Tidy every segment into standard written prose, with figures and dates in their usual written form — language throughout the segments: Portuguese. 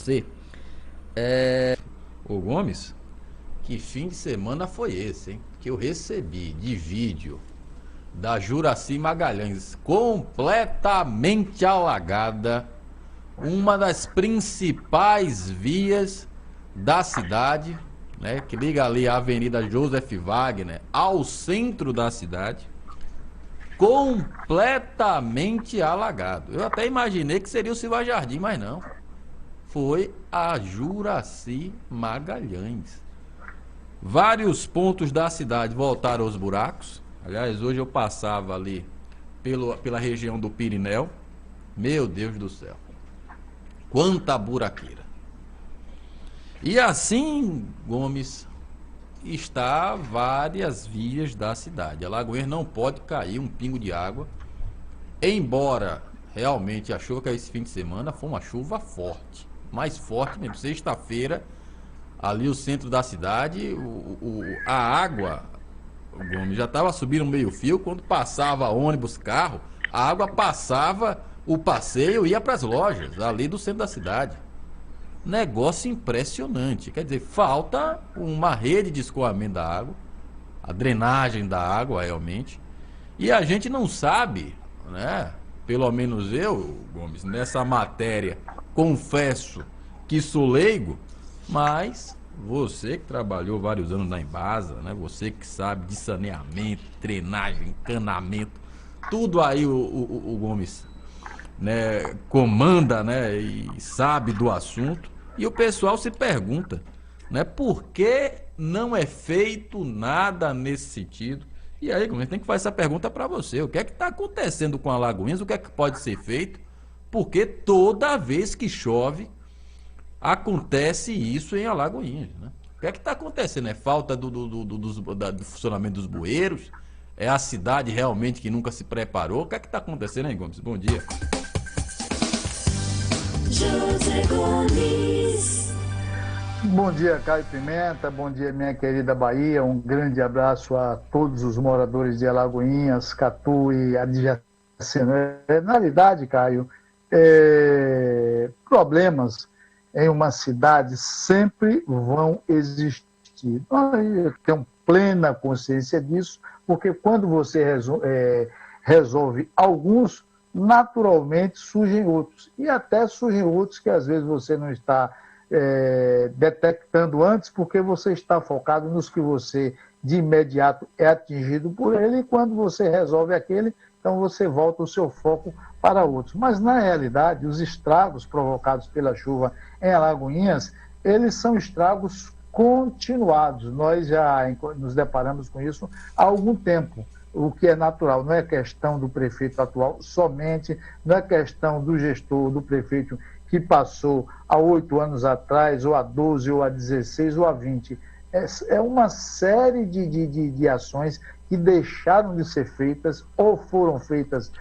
Você. Ô Gomes, que fim de semana foi esse, hein? Que eu recebi de vídeo da Juracy Magalhães completamente alagada, uma das principais vias da cidade, né? Que liga ali a Avenida Joseph Wagner ao centro da cidade, completamente alagado. Eu até imaginei que seria o Silva Jardim, mas não. Foi a Juracy Magalhães. Vários pontos da cidade voltaram aos buracos. Aliás, hoje eu passava ali pela região do Pirineu. Meu Deus do céu. Quanta buraqueira. E assim, Gomes, está várias vias da cidade. A Lagoinha não pode cair um pingo de água. Embora realmente a chuva que é esse fim de semana foi uma chuva forte. Mais forte mesmo. Sexta-feira, ali o centro da cidade, a água, o Gomes, já estava subindo meio fio. Quando passava ônibus, carro, a água passava o passeio e ia para as lojas ali do centro da cidade. Negócio impressionante. Quer dizer, falta uma rede de escoamento da água, a drenagem da água realmente. E a gente não sabe, né? Pelo menos eu, Gomes, nessa matéria, confesso que sou leigo, mas você que trabalhou vários anos na Embasa, né? Você que sabe de saneamento, drenagem, encanamento, tudo aí o Gomes, né, comanda, né, e sabe do assunto. E o pessoal se pergunta, né, por que não é feito nada nesse sentido? E aí, Gomes, tem que fazer essa pergunta para você. O que é que está acontecendo com a Lagoinhas? O que é que pode ser feito? Porque toda vez que chove, acontece isso em Alagoinhas, né? O que é que está acontecendo? É falta do funcionamento dos bueiros? É a cidade realmente que nunca se preparou? O que é que está acontecendo, hein, Gomes? Bom dia. José Gomes. Bom dia, Caio Pimenta. Bom dia, minha querida Bahia. Um grande abraço a todos os moradores de Alagoinhas, Catu e adjacência. Na realidade, Caio, problemas em uma cidade sempre vão existir. Eu tenho plena consciência disso, porque quando você resolve alguns, naturalmente surgem outros. E até surgem outros que às vezes você não está detectando antes, porque você está focado nos que você de imediato é atingido por ele, e quando você resolve aquele, então você volta o seu foco para outros. Mas, na realidade, os estragos provocados pela chuva em Alagoinhas, eles são estragos continuados. Nós já nos deparamos com isso há algum tempo, o que é natural. Não é questão do prefeito atual somente, não é questão do gestor, do prefeito que passou há 8 anos atrás, ou há 12, ou há 16, ou há 20. É uma série de ações que deixaram de ser feitas ou foram feitas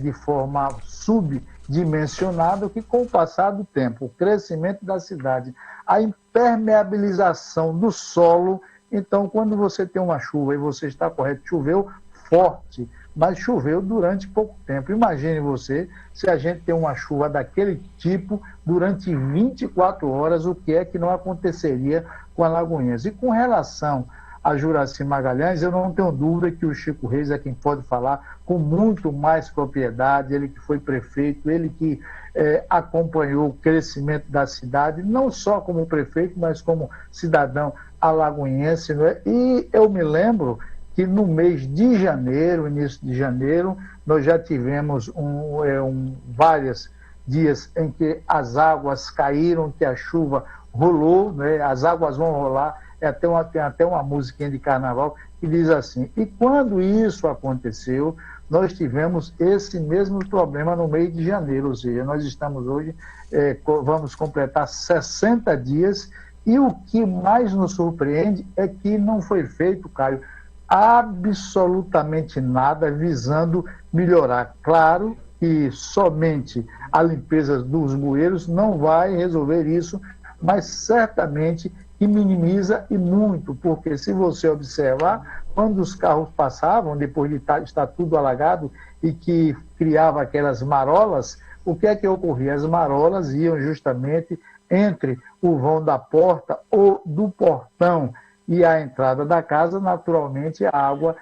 de forma subdimensionada, que com o passar do tempo, o crescimento da cidade, a impermeabilização do solo. Então, quando você tem uma chuva, e você está correto, choveu forte, mas choveu durante pouco tempo. Imagine você, se a gente tem uma chuva daquele tipo durante 24 horas, o que é que não aconteceria com Alagoinhas? E com relação a Juracy Magalhães, eu não tenho dúvida que o Chico Reis é quem pode falar com muito mais propriedade, ele que foi prefeito, ele que acompanhou o crescimento da cidade, não só como prefeito, mas como cidadão alagoense, não é? E eu me lembro que no mês de janeiro, início de janeiro, nós já tivemos vários dias em que as águas caíram, que a chuva rolou, né? As águas vão rolar. Tem até uma musiquinha de carnaval que diz assim: e quando isso aconteceu, nós tivemos esse mesmo problema no mês de janeiro, ou seja, nós estamos hoje, vamos completar 60 dias, e o que mais nos surpreende é que não foi feito, Caio, absolutamente nada visando melhorar. Claro que somente a limpeza dos bueiros não vai resolver isso, mas certamente que minimiza e muito, porque se você observar, quando os carros passavam, depois de estar tudo alagado e que criava aquelas marolas, o que é que ocorria? As marolas iam justamente entre o vão da porta ou do portão e a entrada da casa, naturalmente a água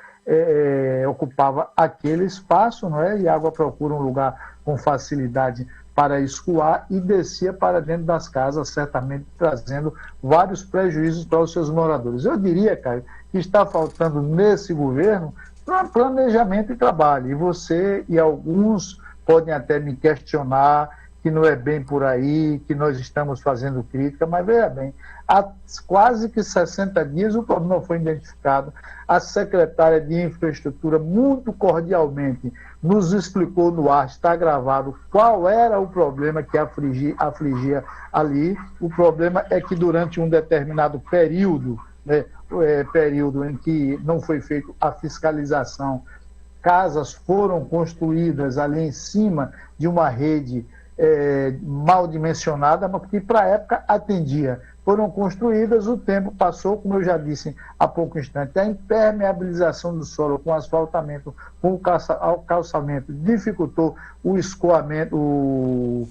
ocupava aquele espaço, não é? E a água procura um lugar com facilidade para escoar e descia para dentro das casas, certamente trazendo vários prejuízos para os seus moradores. Eu diria, Caio, que está faltando nesse governo planejamento e trabalho. E você e alguns podem até me questionar que não é bem por aí, que nós estamos fazendo crítica, mas veja bem, há quase que 60 dias o problema foi identificado. A secretária de Infraestrutura, muito cordialmente, nos explicou no ar, está gravado, qual era o problema que afligia ali. O problema é que durante um determinado período, né, período em que não foi feita a fiscalização, casas foram construídas ali em cima de uma rede mal dimensionada, mas que para a época atendia. Foram construídas, o tempo passou, como eu já disse há pouco instante, a impermeabilização do solo com asfaltamento, com o calçamento, dificultou o escoamento, o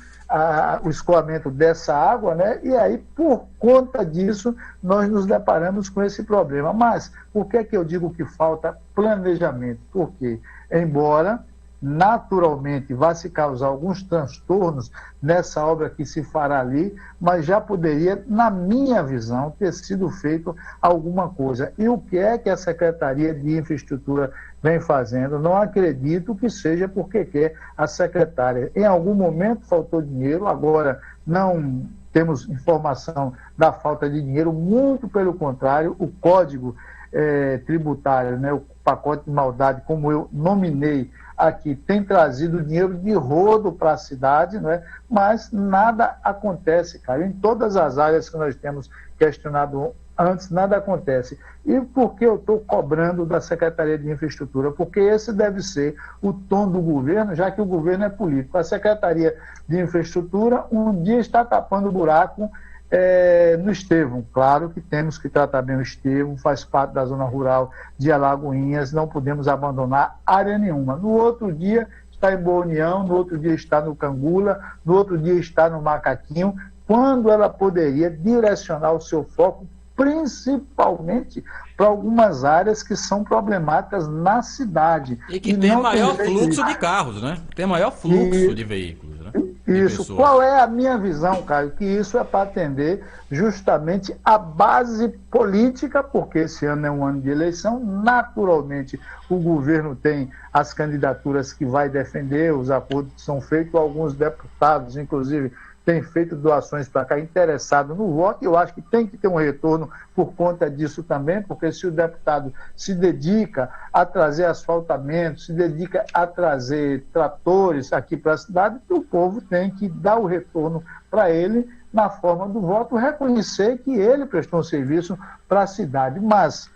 escoamento dessa água, né? E aí, por conta disso, nós nos deparamos com esse problema. Mas por que é que eu digo que falta planejamento? Porque, embora naturalmente vai se causar alguns transtornos nessa obra que se fará ali, mas já poderia, na minha visão, ter sido feito alguma coisa. E o que é que a Secretaria de Infraestrutura vem fazendo? Não acredito que seja porque quer a secretária. Em algum momento faltou dinheiro, agora não temos informação da falta de dinheiro, muito pelo contrário, o Código Tributário, né, o pacote de maldade, como eu nominei aqui, tem trazido dinheiro de rodo para a cidade, não é? Mas nada acontece, cara. Em todas as áreas que nós temos questionado antes, nada acontece. E por que eu estou cobrando da Secretaria de Infraestrutura? Porque esse deve ser o tom do governo, já que o governo é político. A Secretaria de Infraestrutura um dia está tapando o buraco no Estevão. Claro que temos que tratar bem o Estevão, faz parte da zona rural de Alagoinhas, não podemos abandonar área nenhuma. No outro dia está em Boa União, no outro dia está no Cangula, no outro dia está no Macaquinho, quando ela poderia direcionar o seu foco principalmente para algumas áreas que são problemáticas na cidade. E que tem maior fluxo de carros, né? Tem maior fluxo de veículos, né? Isso. Qual é a minha visão, Caio? Que isso é para atender justamente a base política, porque esse ano é um ano de eleição, naturalmente o governo tem as candidaturas que vai defender, os acordos que são feitos, alguns deputados, inclusive, têm feito doações para cá, interessado no voto, e eu acho que tem que ter um retorno por conta disso também, porque se o deputado se dedica a trazer asfaltamento, se dedica a trazer tratores aqui para a cidade, o povo tem que dar o retorno para ele na forma do voto, reconhecer que ele prestou um serviço para a cidade. Mas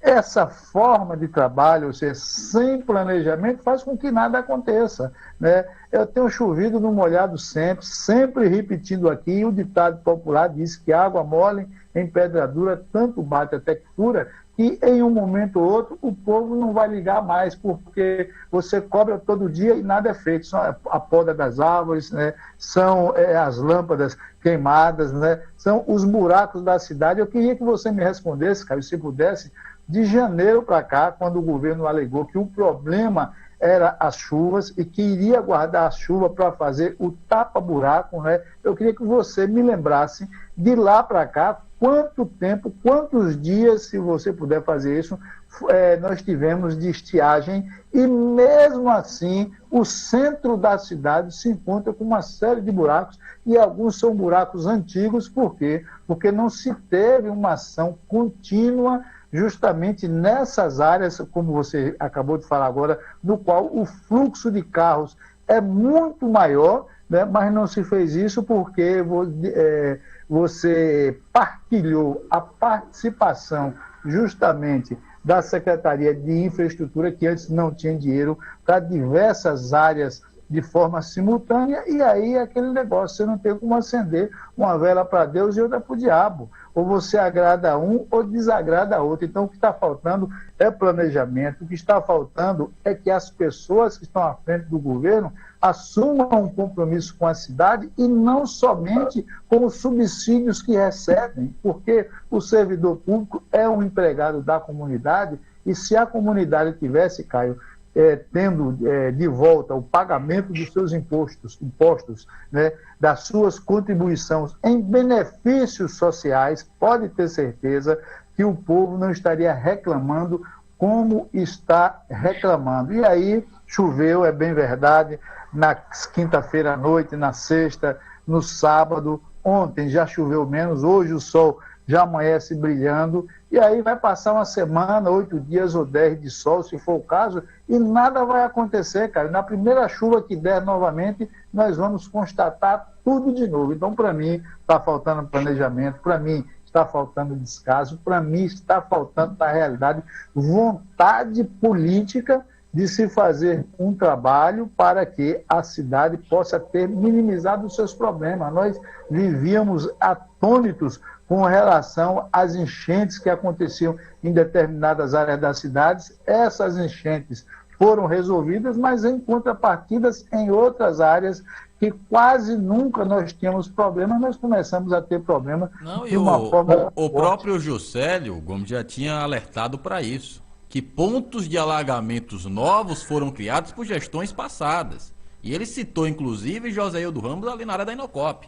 essa forma de trabalho, ou seja, sem planejamento, faz com que nada aconteça, né? Eu tenho chovido no molhado sempre repetindo aqui, o ditado popular diz que água mole em pedra dura, tanto bate até que fura, que em um momento ou outro o povo não vai ligar mais, porque você cobra todo dia e nada é feito. São a poda das árvores, né? São as lâmpadas queimadas, né? São os buracos da cidade. Eu queria que você me respondesse, cara, se pudesse, de janeiro para cá, quando o governo alegou que o problema era as chuvas e que iria guardar a chuva para fazer o tapa-buraco, né? Eu queria que você me lembrasse de lá para cá, quanto tempo, quantos dias, se você puder fazer isso, nós tivemos de estiagem e mesmo assim o centro da cidade se encontra com uma série de buracos e alguns são buracos antigos. Por quê? Porque não se teve uma ação contínua justamente nessas áreas, como você acabou de falar agora, no qual o fluxo de carros é muito maior, né? Mas não se fez isso porque você partilhou a participação justamente da Secretaria de Infraestrutura, que antes não tinha dinheiro para diversas áreas de forma simultânea, e aí é aquele negócio, você não tem como acender uma vela para Deus e outra para o diabo. Ou você agrada a um ou desagrada a outro. Então, o que está faltando é planejamento, o que está faltando é que as pessoas que estão à frente do governo assumam um compromisso com a cidade e não somente com os subsídios que recebem, porque o servidor público é um empregado da comunidade, e se a comunidade tivesse, Caio, tendo de volta o pagamento dos seus impostos, né, das suas contribuições em benefícios sociais, pode ter certeza que o povo não estaria reclamando como está reclamando. E aí, choveu, é bem verdade, na quinta-feira à noite, na sexta, no sábado, ontem já choveu menos, hoje o sol já amanhece brilhando, e aí vai passar uma semana, 8 dias ou 10 de sol, se for o caso, e nada vai acontecer, cara. Na primeira chuva que der novamente, nós vamos constatar tudo de novo. Então, para mim, está faltando planejamento, para mim, está faltando descaso, para mim, está faltando, na realidade, vontade política de se fazer um trabalho para que a cidade possa ter minimizado os seus problemas. Nós vivíamos atônitos com relação às enchentes que aconteciam em determinadas áreas das cidades. Essas enchentes foram resolvidas, mas em contrapartidas em outras áreas que quase nunca nós tínhamos problemas, nós começamos a ter problemas de uma forma... O próprio Juscelio Gomes já tinha alertado para isso, que pontos de alagamentos novos foram criados por gestões passadas. E ele citou, inclusive, Joséildo Ramos ali na área da Inocop.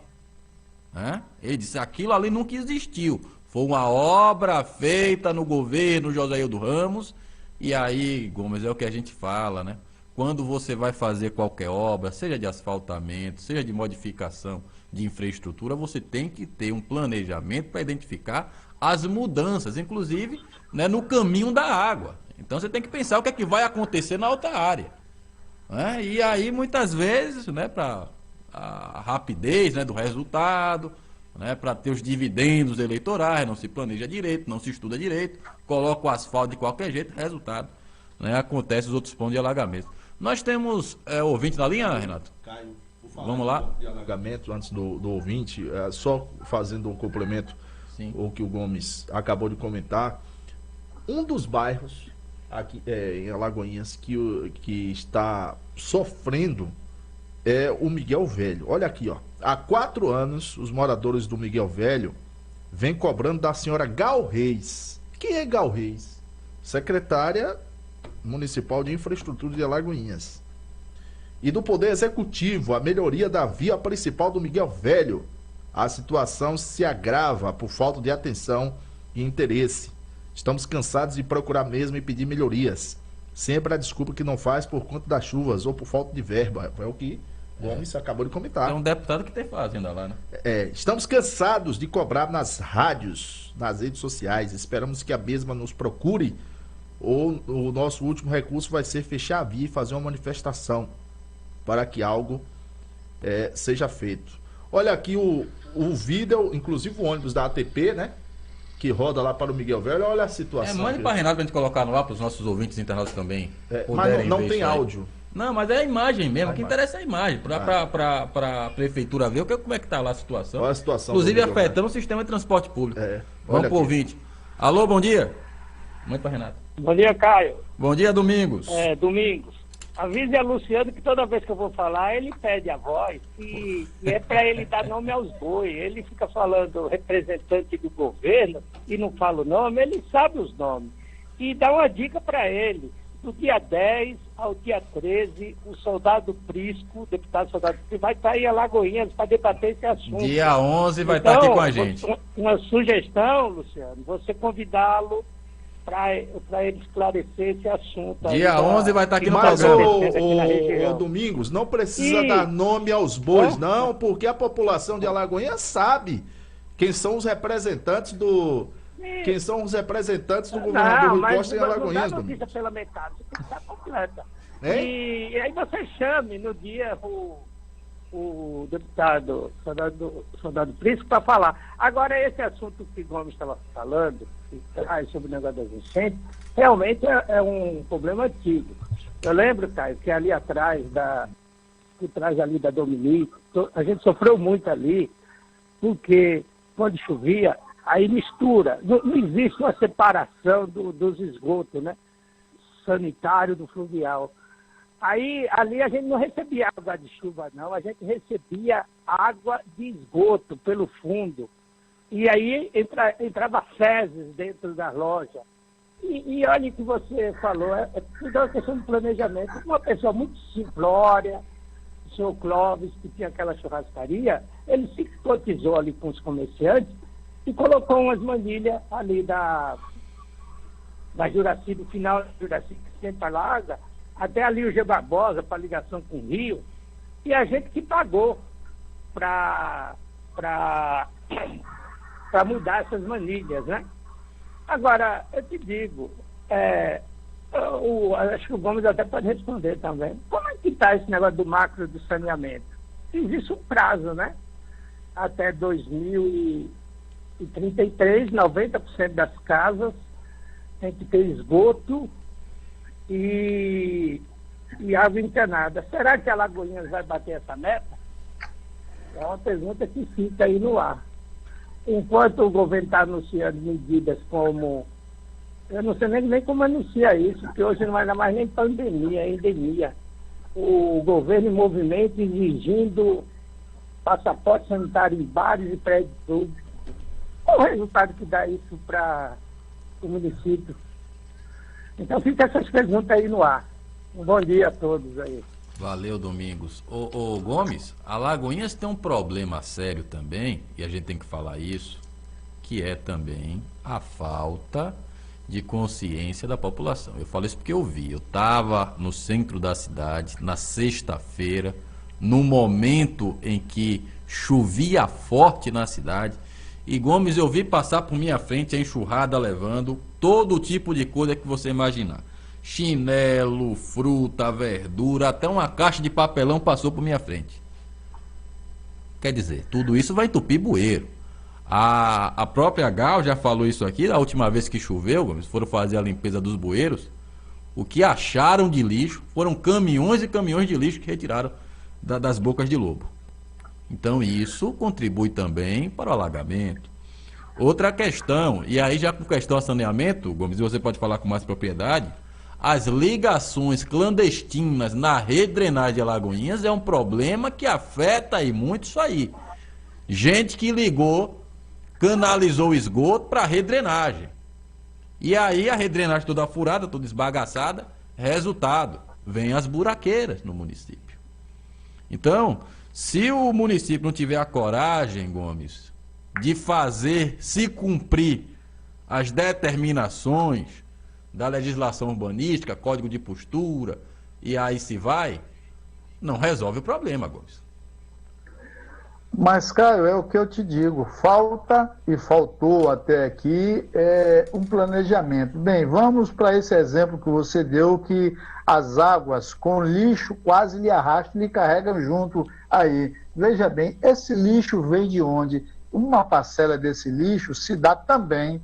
Ele disse, aquilo ali nunca existiu. Foi uma obra feita no governo Joséildo Ramos. E aí, Gomes, é o que a gente fala, né? Quando você vai fazer qualquer obra, seja de asfaltamento, seja de modificação de infraestrutura, você tem que ter um planejamento para identificar as mudanças, inclusive, né, no caminho da água. Então você tem que pensar o que é que vai acontecer na outra área. E aí, muitas vezes, né, para a rapidez, né, do resultado, né, para ter os dividendos eleitorais, não se planeja direito, não se estuda direito, coloca o asfalto de qualquer jeito, resultado, né, acontece os outros pontos de alagamento. Nós temos ouvinte na linha, Renato? Caio, por falar vamos lá. De alagamento, antes do ouvinte, só fazendo um complemento, Sim. o que o Gomes acabou de comentar, um dos bairros aqui em Alagoinhas que está sofrendo é o Miguel Velho. Olha aqui, ó. Há 4 anos, os moradores do Miguel Velho vêm cobrando da senhora Gal Reis. Quem é Gal Reis? Secretária Municipal de Infraestrutura de Alagoinhas. E do Poder Executivo, a melhoria da via principal do Miguel Velho. A situação se agrava por falta de atenção e interesse. Estamos cansados de procurar mesmo e pedir melhorias. Sempre a desculpa que não faz por conta das chuvas ou por falta de verba. É o que Gomes acabou de comentar. É um deputado que tem fazenda lá, né? Estamos cansados de cobrar nas rádios, nas redes sociais. Esperamos que a mesma nos procure, ou o nosso último recurso vai ser fechar a via e fazer uma manifestação para que algo seja feito. Olha aqui o vídeo, inclusive o ônibus da ATP, né? Que roda lá para o Miguel Velho. Olha a situação. Mande para Renato, para a gente colocar no ar, para os nossos ouvintes internautas também. Mas não tem áudio. Não, mas é a imagem mesmo. O que interessa é a imagem. Para a prefeitura ver como é que está lá a situação. Olha a situação. Inclusive afetando o sistema de transporte público. Vamos para o ouvinte. Alô, bom dia. Mande para Renato. Bom dia, Caio. Bom dia, Domingos. Domingos. Avise a Luciano que toda vez que eu vou falar, ele pede a voz e é para ele dar nome aos bois. Ele fica falando representante do governo e não fala o nome, ele sabe os nomes. E dá uma dica para ele. Do dia 10 ao dia 13, o soldado Prisco, o deputado soldado Prisco, vai estar em Alagoinhas para debater esse assunto. Dia 11 vai estar aqui com a gente. Uma sugestão, Luciano, você convidá-lo para ele esclarecer esse assunto. Dia 11 vai estar aqui no programa. Mas o Domingos, não precisa dar nome aos bois, não, porque a população de Alagoinhas sabe quem são os representantes do... Quem são os representantes do governador Rui Costa em Alagoinhas, Domingos? Não dá notícia pela metade, você tem que estar completa. E aí você chame no dia o deputado soldado Prisco para falar. Agora, esse assunto que o Gomes estava falando, que traz sobre o negócio das enchentes, realmente é um problema antigo. Eu lembro, Caio, que ali atrás por trás ali da Dominique. A gente sofreu muito ali, porque quando chovia, aí mistura. Não existe uma separação dos esgotos, né? Sanitário do fluvial. Aí, ali a gente não recebia água de chuva, não. A gente recebia água de esgoto pelo fundo. E aí entrava fezes dentro da loja. E olha o que você falou, é tudo uma questão de planejamento. Uma pessoa muito simplória, o senhor Clóvis, que tinha aquela churrascaria, ele se cotizou ali com os comerciantes e colocou umas manilhas ali da Juraci, do final da Juraci, que sempre larga, até ali o G. Barbosa, para ligação com o Rio, e a gente que pagou para mudar essas manilhas, né? Agora, eu te digo, acho que o Gomes até pode responder também. Como é que está esse negócio do macro do saneamento? Existe um prazo, né? Até 2033, 90% das casas tem que ter esgoto e água encanada. Será que a Alagoinhas vai bater essa meta? É uma pergunta que fica aí no ar. Enquanto o governo está anunciando medidas como... Eu não sei nem como anuncia isso, porque hoje não é mais nem pandemia, é endemia. O governo em movimento exigindo passaporte sanitário em bares e prédios públicos. Qual o resultado que dá isso para o município? Então fica essas perguntas aí no ar. Um bom dia a todos aí. Valeu, Domingos. Ô Gomes, Alagoinhas tem um problema sério também, e a gente tem que falar isso, que é também a falta de consciência da população. Eu falo isso porque eu vi. Eu estava no centro da cidade, na sexta-feira, no momento em que chovia forte na cidade, e Gomes, eu vi passar por minha frente a enxurrada levando todo tipo de coisa que você imaginar. Chinelo, fruta, verdura, até uma caixa de papelão passou por minha frente. Quer dizer, tudo isso vai entupir bueiro. A própria Gal já falou isso aqui, da última vez que choveu, eles foram fazer a limpeza dos bueiros. O que acharam de lixo foram caminhões e caminhões de lixo que retiraram das bocas de lobo. Então isso contribui também para o alagamento. Outra questão, e aí já com questão a saneamento, Gomes, você pode falar com mais propriedade, as ligações clandestinas na rede de drenagem de Alagoinhas é um problema que afeta aí muito isso aí. Gente que ligou, canalizou o esgoto para a rede de drenagem. E aí a rede de drenagem toda furada, toda esbagaçada, resultado, vem as buraqueiras no município. Então, se o município não tiver a coragem, Gomes, de fazer se cumprir as determinações da legislação urbanística, código de postura, e aí se vai, não resolve o problema, Gomes. Mas, Caio, é o que eu te digo, falta e faltou até aqui um planejamento. Bem, vamos para esse exemplo que você deu, que as águas com lixo quase lhe arrastam e lhe carregam junto aí. Veja bem, esse lixo vem de onde? Uma parcela desse lixo se dá também,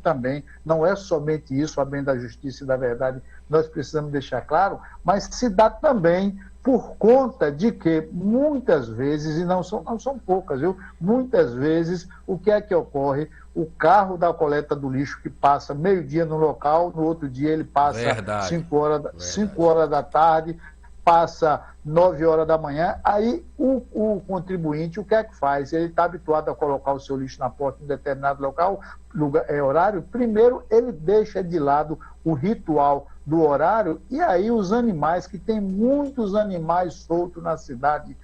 não é somente isso, a bem da justiça e da verdade, nós precisamos deixar claro, mas se dá também por conta de que muitas vezes, e não são poucas, viu? Muitas vezes, o que é que ocorre? O carro da coleta do lixo que passa meio-dia no local, no outro dia ele passa 5 horas da tarde, passa 9 horas da manhã, aí o contribuinte, o que é que faz? Ele está habituado a colocar o seu lixo na porta de um determinado horário, primeiro ele deixa de lado o ritual do horário, e aí os animais, que tem muitos animais soltos na cidade,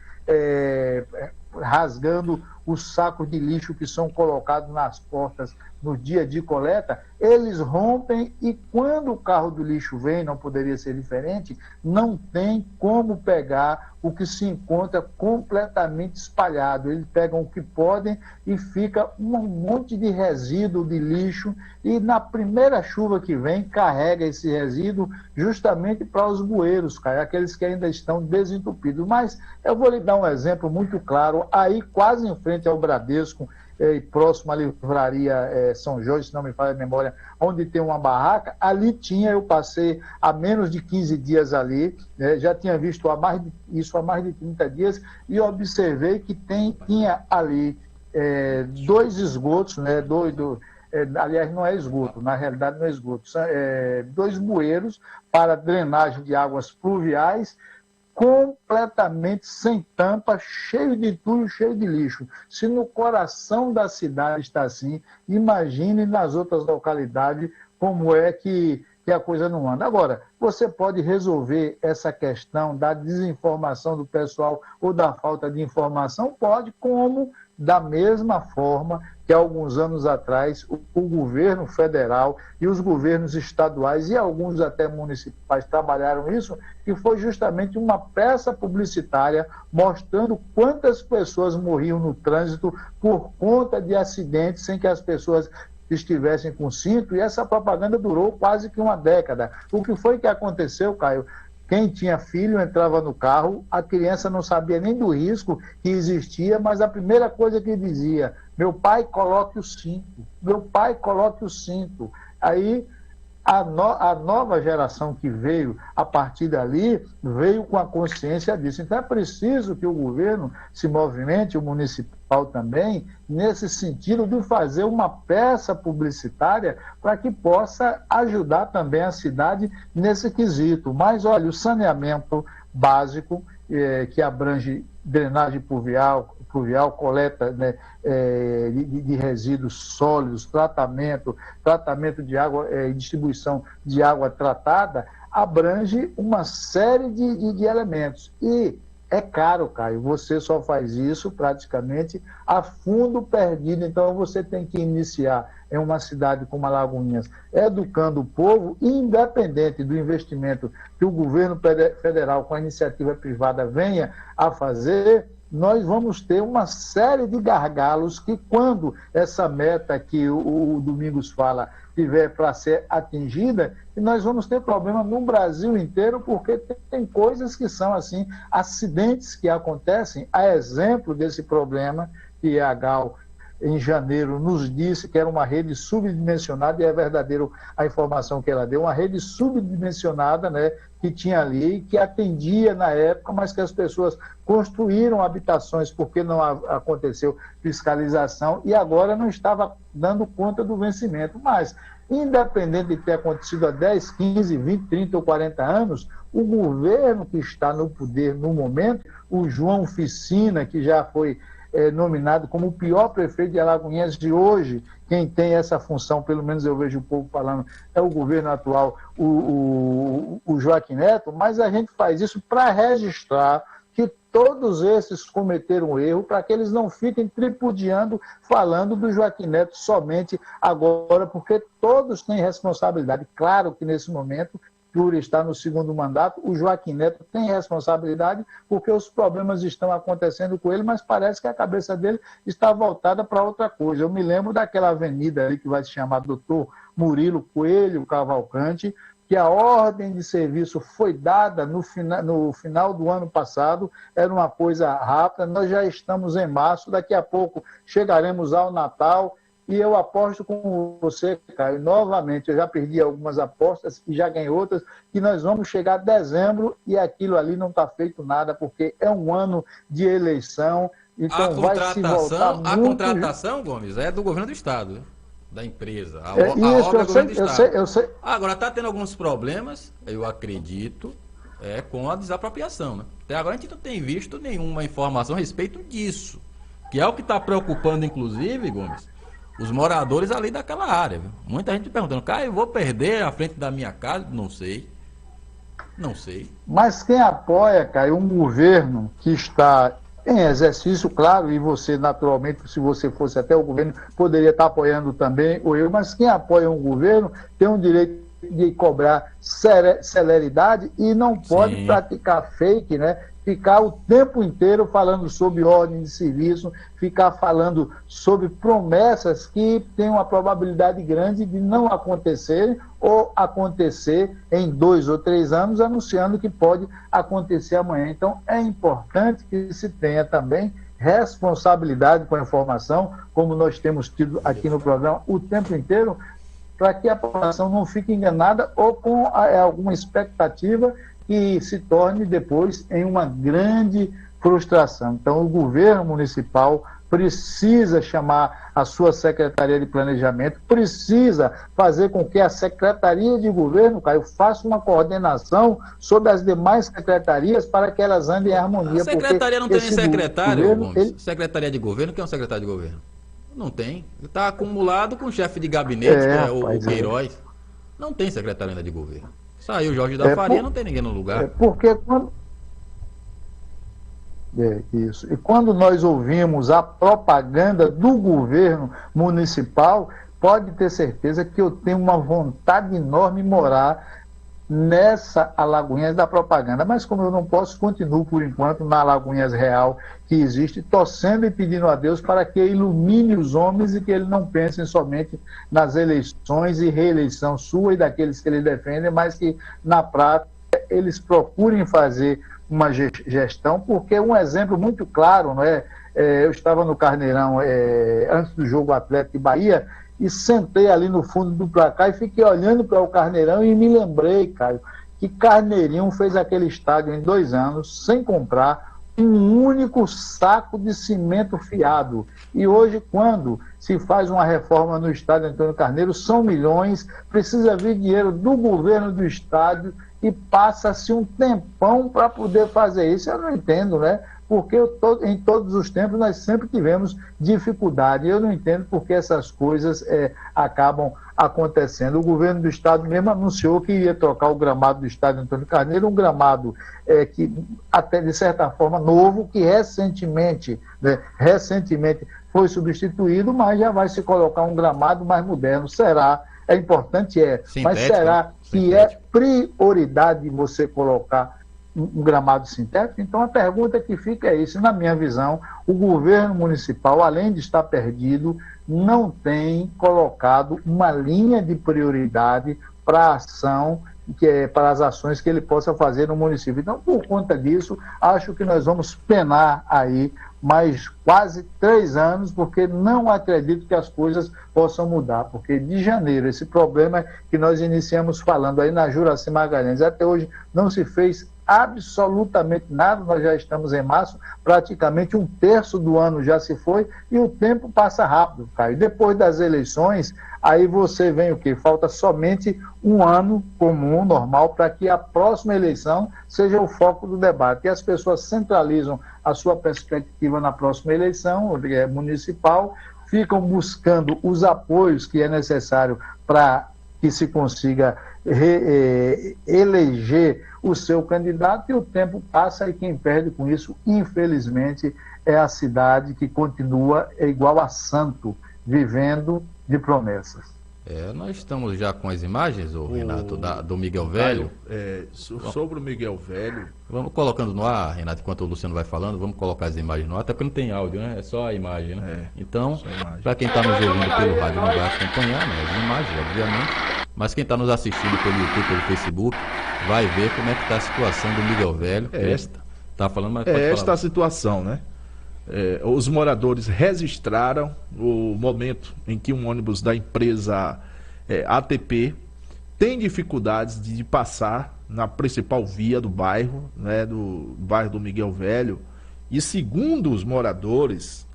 rasgando os sacos de lixo que são colocados nas portas no dia de coleta, eles rompem e quando o carro do lixo vem, não poderia ser diferente, não tem como pegar o que se encontra completamente espalhado. Eles pegam o que podem e fica um monte de resíduo de lixo e na primeira chuva que vem, carrega esse resíduo justamente para os bueiros, cara, aqueles que ainda estão desentupidos. Mas eu vou lhe dar um exemplo muito claro, aí quase em frente ao Bradesco, próximo à livraria São Jorge, se não me falha a memória, onde tem uma barraca, ali eu passei há menos de 15 dias ali, já tinha visto isso há mais de 30 dias, e observei que tinha ali 2 esgotos, né, aliás, não é esgoto, na realidade não é esgoto, são 2 bueiros para drenagem de águas pluviais, completamente sem tampa, cheio de entulho, cheio de lixo. Se no coração da cidade está assim, imagine nas outras localidades como é que a coisa não anda. Agora, você pode resolver essa questão da desinformação do pessoal ou da falta de informação? Pode, como da mesma forma que alguns anos atrás o governo federal e os governos estaduais e alguns até municipais trabalharam isso, que foi justamente uma peça publicitária mostrando quantas pessoas morriam no trânsito por conta de acidentes sem que as pessoas estivessem com cinto, e essa propaganda durou quase que uma década. O que foi que aconteceu, Caio? Quem tinha filho entrava no carro, a criança não sabia nem do risco que existia, mas a primeira coisa que dizia: meu pai, coloque o cinto, meu pai, coloque o cinto. Aí a nova geração que veio a partir dali, veio com a consciência disso. Então é preciso que o governo se movimente, o municipal também, nesse sentido de fazer uma peça publicitária para que possa ajudar também a cidade nesse quesito. Mas, olha, o saneamento básico, que abrange drenagem pluvial, coleta, né, de resíduos sólidos, tratamento de água e distribuição de água tratada, abrange uma série de elementos. E é caro, Caio, você só faz isso praticamente a fundo perdido. Então você tem que iniciar em uma cidade como Alagoinhas, educando o povo, independente do investimento que o governo federal com a iniciativa privada venha a fazer. Nós vamos ter uma série de gargalos que, quando essa meta que o Domingos fala tiver para ser atingida, nós vamos ter problema no Brasil inteiro, porque tem coisas que são assim, acidentes que acontecem, a exemplo desse problema que a Gal, em janeiro, nos disse que era uma rede subdimensionada, e é verdadeiro a informação que ela deu, uma rede subdimensionada, né, que tinha ali, que atendia na época, mas que as pessoas construíram habitações porque não aconteceu fiscalização e agora não estava dando conta do vencimento. Mas, independente de ter acontecido há 10, 15, 20, 30 ou 40 anos, o governo que está no poder no momento, o João Ficina, que já foi nominado como o pior prefeito de Alagoinhas de hoje, quem tem essa função, pelo menos eu vejo o povo falando, é o governo atual, o Joaquim Neto, mas a gente faz isso para registrar que todos esses cometeram erro, para que eles não fiquem tripudiando, falando do Joaquim Neto somente agora, porque todos têm responsabilidade. Claro que nesse momento, por estar no segundo mandato, o Joaquim Neto tem responsabilidade, porque os problemas estão acontecendo com ele, mas parece que a cabeça dele está voltada para outra coisa. Eu me lembro daquela avenida ali que vai se chamar Doutor Murilo Coelho Cavalcante, que a ordem de serviço foi dada no final do ano passado, era uma coisa rápida, nós já estamos em março, daqui a pouco chegaremos ao Natal. E eu aposto com você, Caio, novamente, eu já perdi algumas apostas e já ganhei outras, que nós vamos chegar a dezembro e aquilo ali não está feito nada, porque é um ano de eleição, então vai se voltar muito... A contratação, Gomes, é do governo do Estado, né? Da empresa. A isso, obra é do governo do Estado. Eu sei. Agora, está tendo alguns problemas, eu acredito, com a desapropriação, né? Até agora a gente não tem visto nenhuma informação a respeito disso, que é o que está preocupando, inclusive, Gomes, os moradores ali daquela área, viu? Muita gente perguntando: Caio, eu vou perder a frente da minha casa? Não sei. Mas quem apoia, Caio, um governo que está em exercício, claro, e você, naturalmente, se você fosse até o governo, poderia estar apoiando também, ou eu, mas quem apoia um governo tem o direito de cobrar celeridade e não pode praticar fake, né? Ficar o tempo inteiro falando sobre ordem de serviço, ficar falando sobre promessas que têm uma probabilidade grande de não acontecerem ou acontecer em 2 ou 3 anos, anunciando que pode acontecer amanhã. Então, é importante que se tenha também responsabilidade com a informação, como nós temos tido aqui no programa o tempo inteiro, para que a população não fique enganada ou com alguma expectativa que se torne depois em uma grande frustração. Então, o governo municipal precisa chamar a sua Secretaria de Planejamento, precisa fazer com que a Secretaria de Governo, Caio, faça uma coordenação sobre as demais secretarias para que elas andem em harmonia. A secretaria não tem nem secretário, governo, Gomes. Secretaria de Governo, quem é um secretário de Governo? Não tem. Está acumulado com o chefe de gabinete, que é o Queiroz. Não tem secretário ainda de Governo. Saiu o Jorge da Faria, não tem ninguém no lugar. Porque quando... isso. E quando nós ouvimos a propaganda do governo municipal, pode ter certeza que eu tenho uma vontade enorme de morar nessa Alagoinhas da propaganda. Mas como eu não posso, continuo por enquanto na Alagoinhas real que existe, torcendo e pedindo a Deus para que ilumine os homens e que ele não pensem somente nas eleições e reeleição sua e daqueles que ele defende, mas que na prática eles procurem fazer uma gestão, porque um exemplo muito claro, não é? Eu estava no Carneirão antes do jogo Atlético e Bahia e sentei ali no fundo do placar e fiquei olhando para o Carneirão e me lembrei, Caio, que Carneirinho fez aquele estádio em 2 anos sem comprar um único saco de cimento fiado. E hoje, quando se faz uma reforma no estádio Antônio Carneiro, são milhões, precisa vir dinheiro do governo do estádio e passa-se um tempão para poder fazer isso. Eu não entendo, né? Porque em todos os tempos nós sempre tivemos dificuldade. Eu não entendo porque essas coisas acabam acontecendo. O governo do estado mesmo anunciou que ia trocar o gramado do estádio Antônio Carneiro, um gramado que até de certa forma novo, que recentemente foi substituído, mas já vai se colocar um gramado mais moderno. Será? É importante, sintético, mas será que é prioridade você colocar um gramado sintético? Então a pergunta que fica é isso. Na minha visão, o governo municipal, além de estar perdido, não tem colocado uma linha de prioridade para a ação, para as ações que ele possa fazer no município. Então, por conta disso, acho que nós vamos penar aí mais quase 3 anos, porque não acredito que as coisas possam mudar, porque de janeiro, esse problema que nós iniciamos falando aí na Juracy Magalhães, até hoje não se fez absolutamente nada. Nós já estamos em março, praticamente 1/3 do ano já se foi, e o tempo passa rápido, Caio. Depois das eleições, aí você vem o quê? Falta somente 1 ano comum, normal, para que a próxima eleição seja o foco do debate. E as pessoas centralizam a sua perspectiva na próxima eleição municipal, ficam buscando os apoios que é necessário para que se consiga eleger o seu candidato, e o tempo passa e quem perde com isso, infelizmente, é a cidade, que continua igual a santo, vivendo de promessas. Nós estamos já com as imagens, Renato, do Miguel Velho. Sobre o Miguel Velho. Vamos colocando no ar, Renato, enquanto o Luciano vai falando, vamos colocar as imagens no ar, até porque não tem áudio, né? É só a imagem, né? Então, para quem está nos ouvindo pelo rádio não vai acompanhar, né? As imagens, obviamente, mas quem está nos assistindo pelo YouTube, pelo Facebook, vai ver como é que está a situação do Miguel Velho. Tá falando, mas pode esta falar. A situação, né? Os moradores registraram o momento em que um ônibus da empresa ATP tem dificuldades de passar na principal via do bairro, né, do bairro do Miguel Velho, e segundo os moradores,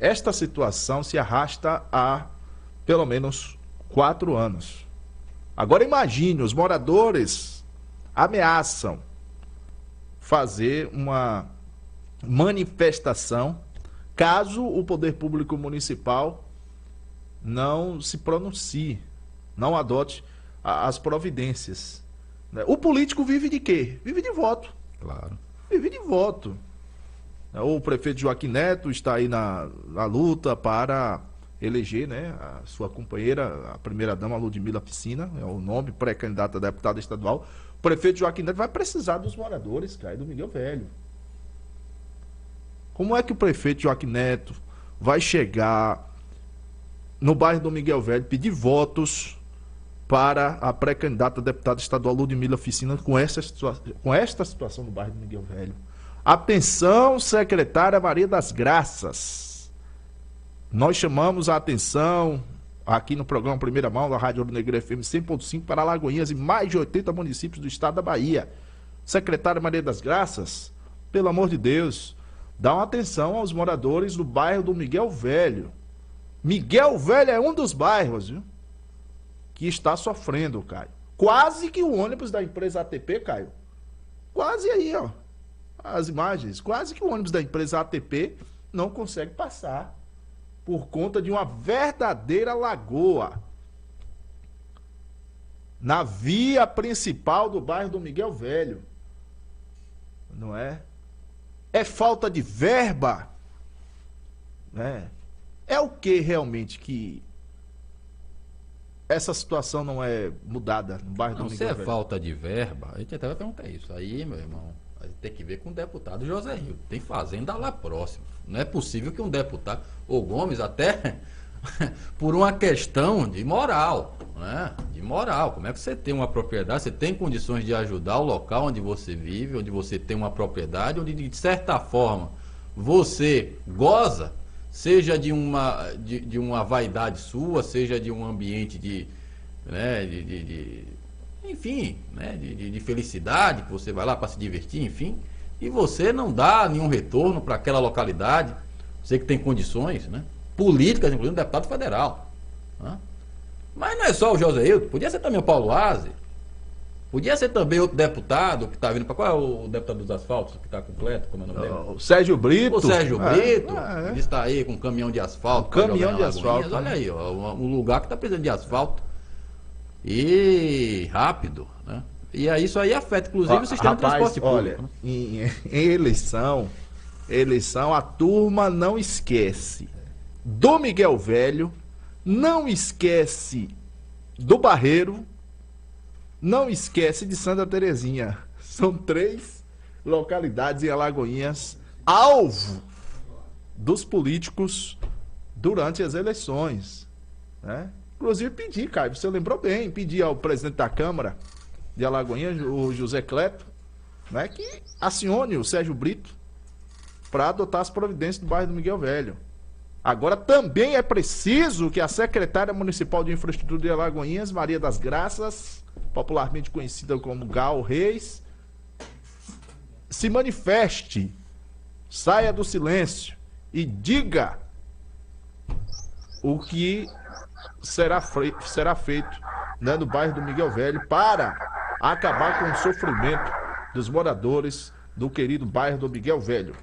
esta situação se arrasta há pelo menos 4 anos. Agora imagine, os moradores ameaçam fazer uma manifestação caso o poder público municipal não se pronuncie, não adote as providências. O político vive de quê? Vive de voto. Claro. Vive de voto. O prefeito Joaquim Neto está aí na luta para eleger, né, a sua companheira, a primeira-dama Ludmila Piscina, é o nome, pré-candidata a deputada estadual. O prefeito Joaquim Neto vai precisar dos moradores, cara, do Miguel Velho. Como é que o prefeito Joaquim Neto vai chegar no bairro do Miguel Velho, pedir votos para a pré-candidata a deputada estadual Ludmila Piscina com esta situação no bairro do Miguel Velho? Atenção, secretária Maria das Graças. Nós chamamos a atenção aqui no programa Primeira Mão da Rádio Ouro Negro FM 100.5 para Alagoinhas e mais de 80 municípios do estado da Bahia. Secretária Maria das Graças, pelo amor de Deus, dá uma atenção aos moradores do bairro do Miguel Velho. Miguel Velho é um dos bairros, viu, que está sofrendo, Caio. Quase que o ônibus da empresa ATP, Caio. Quase aí, ó. As imagens. Quase que o ônibus da empresa ATP não consegue passar por conta de uma verdadeira lagoa na via principal do bairro do Miguel Velho. Não é? É falta de verba, né? É o que realmente que essa situação não é mudada no bairro do Não, se Miguel é Velho? falta de verba, a gente até vai perguntar isso. Aí, meu irmão, a gente tem que ver com o deputado José Rio. Tem fazenda lá próximo. Não é possível que um deputado, o Gomes, até por uma questão de moral, né? De moral. Como é que você tem uma propriedade, você tem condições de ajudar o local onde você vive, onde você tem uma propriedade, onde de certa forma você goza, seja de uma vaidade sua, seja de um ambiente de, né, enfim, né, de felicidade, que você vai lá para se divertir, enfim, e você não dá nenhum retorno para aquela localidade, você que tem condições, né, políticas, inclusive um deputado federal, né? Mas não é só o José Hilton, podia ser também o Paulo Aze, podia ser também outro deputado que está vindo para... Qual é o deputado dos asfaltos que está completo? Como é o nome dele? O Sérgio Brito. O Sérgio Brito, é. ele está aí com um caminhão de asfalto. Um pra caminhão jogar em de Alagoinhas. asfalto, Olha né? aí, ó, um lugar que está precisando de asfalto. E rápido, né? E aí isso aí afeta, inclusive, o sistema de transporte olha, público. Né? em eleição, a turma não esquece do Miguel Velho, não esquece do Barreiro, não esquece de Santa Terezinha. São 3 localidades em Alagoinhas alvo dos políticos durante as eleições, né? Inclusive pedi, Caio, você lembrou bem, pedi ao presidente da Câmara de Alagoinhas, o José Cleto, né, que acione o Sérgio Brito para adotar as providências do bairro do Miguel Velho. Agora também é preciso que a secretária municipal de infraestrutura de Alagoinhas, Maria das Graças, popularmente conhecida como Gal Reis, se manifeste, saia do silêncio e diga o que será feito, né, no bairro do Miguel Velho para acabar com o sofrimento dos moradores do querido bairro do Miguel Velho.